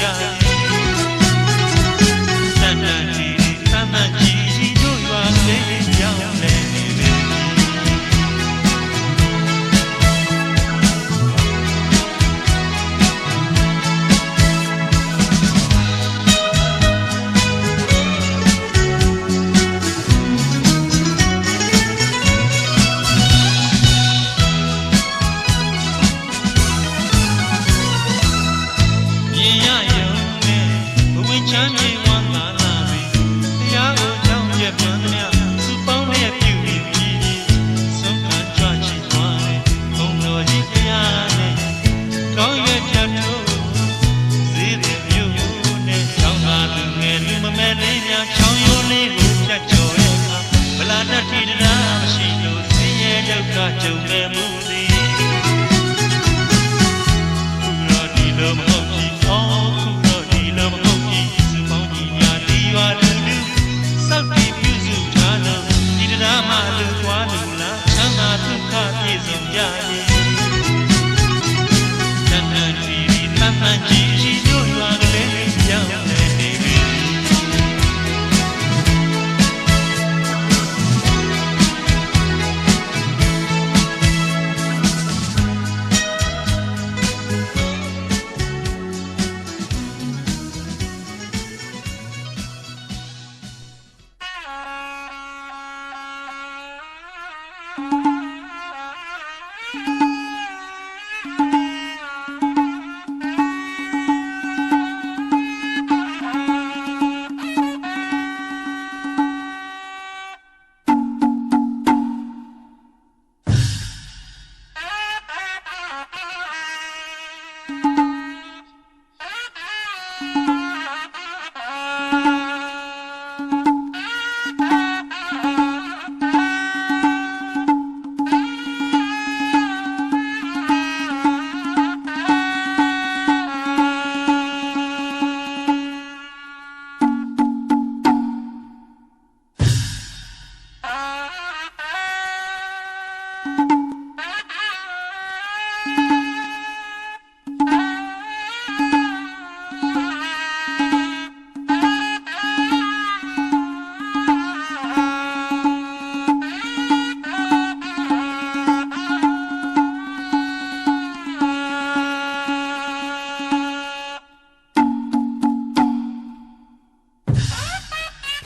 Chana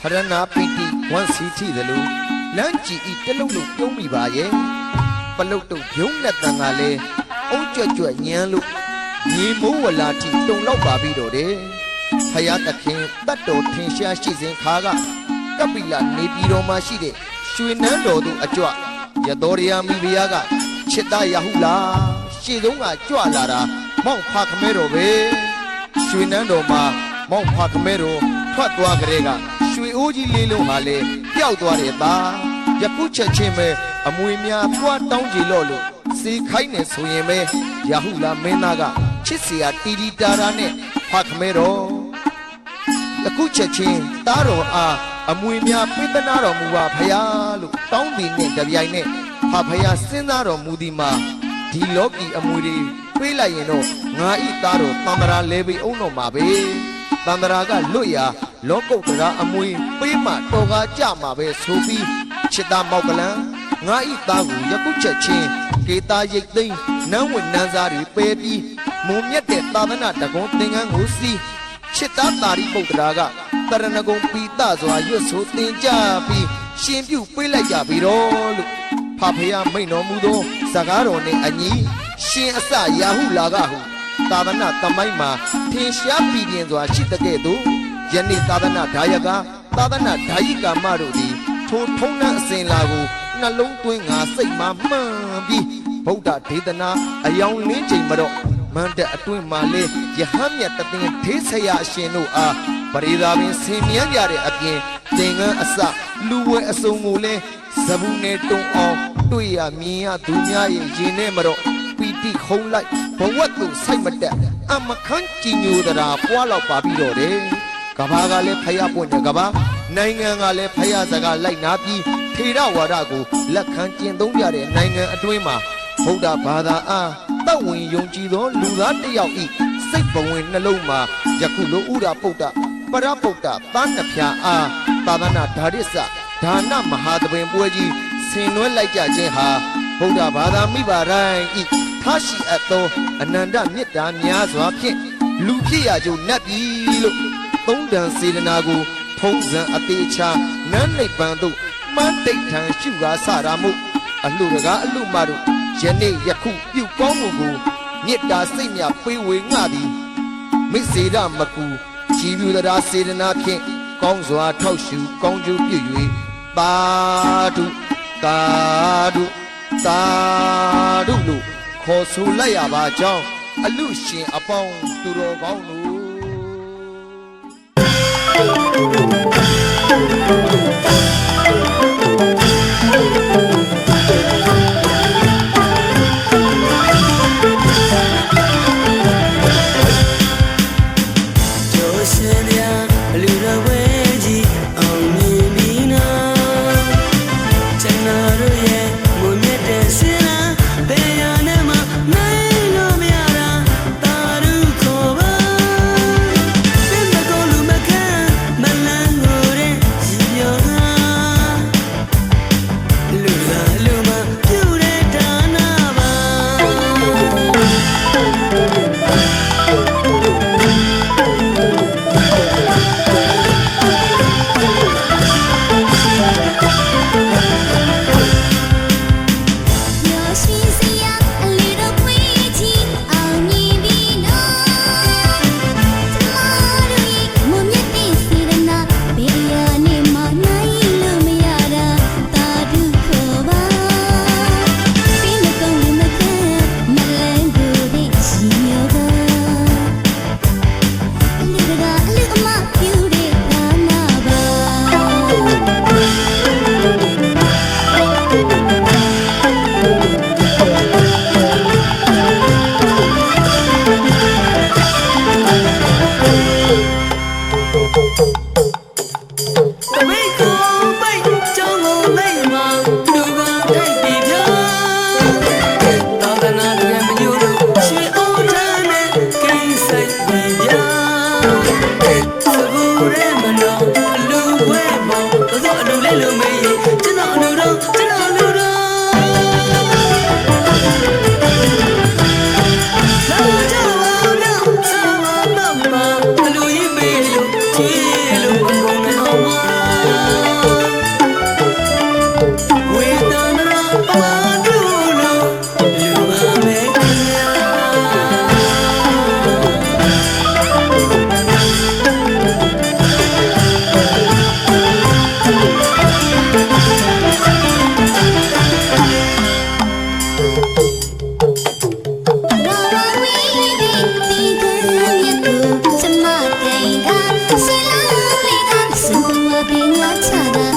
พระนาปิติวันสีที่ตะลุลันจีอีตะลุลุပြုံးမိပါရဲ့ပလုတ်တုတ်ရုံးနဲ့တန်ကလေးအုံးကြွကြွညမ်းလို့ညီမိုးဝလာတီတုံလောက်ပါပြီတော့တယ်ဖယားတခင်တတ်တော်ထင်ရှားရှိစဉ်ခါကကပိလနေပြည်တော်မှာရှိတဲ့ရွှေနန်းတော်သူအကြွရတော်ရမိဖုရားကချစ်သားရဟုလားရှေ့ဆုံးကကြွလာတာမောက်ဖခမဲတော်ပဲရွှေနန်းတော်မှာမောက်ဖခမဲတော်ထွက်သွားကြတဲ့ကရွှေအိုးကြီးလေးလုံးဟာလေပျောက်သွားတဲ့သားယခုချက်ချင်းပဲအမွေများပွားတောင်းကြလို့စေခိုင်းနေဆိုရင်ပဲရဟုလားမင်းသားကချစ်စရာတီတီတာတာနဲ့ဖခမဲတော်ယခုချက်ချင်းသားတော်အားအမွေများပေးသနာတော်မူပါဖယားလို့တောင်းပြီးနဲ့တပြိုင်နဲ့ဖယားစဉ်းစားတော်မူသည်မှာဒီလောကီအမွေတွေပေးလိုက်ရင်တော့ငါဤသားတော်တမ္မရာလဲပြီးအောင်တော်မှာပဲတန္တရာကလွတ်ရာလောကုတ္တရာအမွေပေးမှတော်ကားကြမှာပဲဆိုပြီးချစ်သားမောက်ကလန်ငါဤသားကိုယခုချက်ချင်းကေတာရိတ်သိမ်းနန်းဝင်နန်းစားတွေပယ်ပြီးမုံမြတ်တဲ့သာသနာတကုံသင်္ကန်းကိုစီးချစ်သားတာရိပုတ္တရာကတရဏဂုံပီတစွာရွတ်ဆိုသင်ကြပြီးရှင်ပြုပေးလိုက်ကြပြီတော့လို့ဖဖယားမိန်တော်မူသောစကားတော်နဲ့အညီရှင်အစရာဟုလာကဟုသာသနာသမိုင်းမှာထင်ရှားပြည်ပြင်းစွာရှိတဲ့ကဲ့သို့ယနေ့သာသနာဓာယကသာသနာဓာယိကာမတို့သည်ထိုထုံးနှံအစဉ်လာကိုနှလုံးသွင်းငါစိတ်မှာမှန်ပြီးဗုဒ္ဓဒေသနာအယောင်လင်းချိန်မှာတော့မန္တအတွင်းမှာလေယဟန်မြတ်တသင်ဒေဆရာအရှင်တို့အားပရိသာပင်ဆင်မြန်းကြတဲ့အပြင်သင်္ကန်းအစလူဝဲအစုံကိုလဲဇဘူးနဲ့တုံအောင်တွေ့ရမြင်ရသူများရဲ့ရင်ထဲမှာတော့ပီတိခုံးလိုက်ဘဝတ်သူစိုက်မတက်အမခန်းကြည်ညိုတရာပွားလောက်ပါပြီးတော့တယ်ကဘာကလည်းဖယားပွင့်တယ်ကဘာနိုင်ငံကလည်းဖယားစကားလိုက်နာပြီးထေရဝါဒကိုလက်ခံကျင့်သုံးကြတဲ့နိုင်ငံအတွင်းမှာဗုဒ္ဓဘာသာအားတောက်ဝင်ယုံကြည်သောလူသားတစ်ယောက်ဤစိတ်ဘဝင်နှလုံးမှာယခုလိုဥဒပုဒ္ဒပရပုဒ္ဒသားနှစ်ဖြာအားသာသနာဓာရစ္ဆဒါနမဟာသဘင်ပွဲကြီးဆင်နွှဲလိုက်ကြခြင်းဟာဗုဒ္ဓဘာသာမိဘတိုင်းဤထားရှိအပ်သောအနန္တမေတ္တာများစွာဖြင့်လူဖြစ်ရကြုံနတ်ပြီလို့သုံးတန်စေတနာကိုထုံးစံအသေးချာနန်းနိဗ္ဗာန်သို့မှန်းတိတ်ထန်ရှုကားစတာမို့အလှတကားအလှမတို့ယနေ့ယခုပြုကောင်းမှုကိုမေတ္တာစိတ်မြပေးဝေငှသည်မိစေရမကူ ကြည်ပြူတရားစေတနာဖြင့်ကောင်းစွာထောက်ရှုကောင်းကျိုးပြု၍ပါတုတာတုတာတုလို့ခေါ်ဆိုလိုက်ရပါကြောင်းအလူရှင်အပေါင်းသူတော်ကောင်းတို့Sila, sila, sila, sila, sila,